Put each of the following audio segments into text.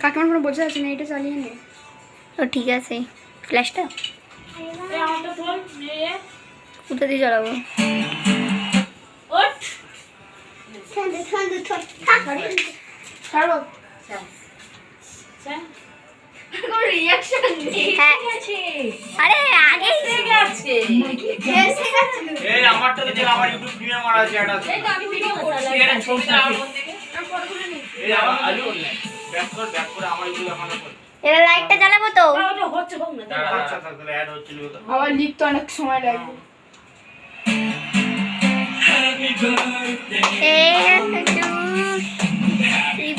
কাকিমার কোনো বোঝা আছে না, এটা চালিয়ে নে। ও ঠিক আছে। ফ্ল্যাশটা কোথা দিয়ে জ্বালাবো? হ্যাঁ। আরে আগে এবার লাইটটা জ্বালাবো তো। আবার লিখতে অনেক সময় লাগবে। Happy birthday, happy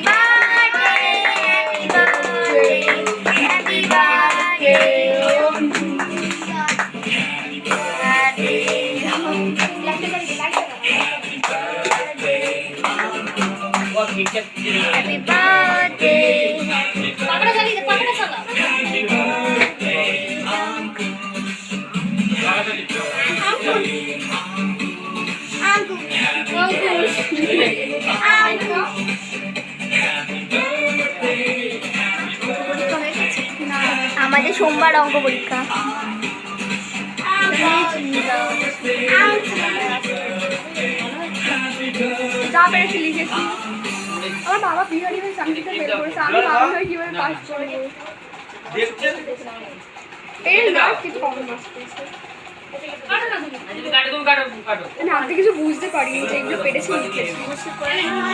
birthday, happy birthday, happy birthday. Pakda jali de, pakda saga. আমাদের সোমবার অঙ্ক পরীক্ষা। যা পেরেছি লিখেছি। আমার বাবা বিহারি হয়ে চাকরিটা বের করেছে, আমি বাবা হয়ে কিভাবে পাস করবো? এই না কিছু কম না, আপনি কিছু বুঝতে পারিনি যে এগুলো পেরেছি লিখেছি।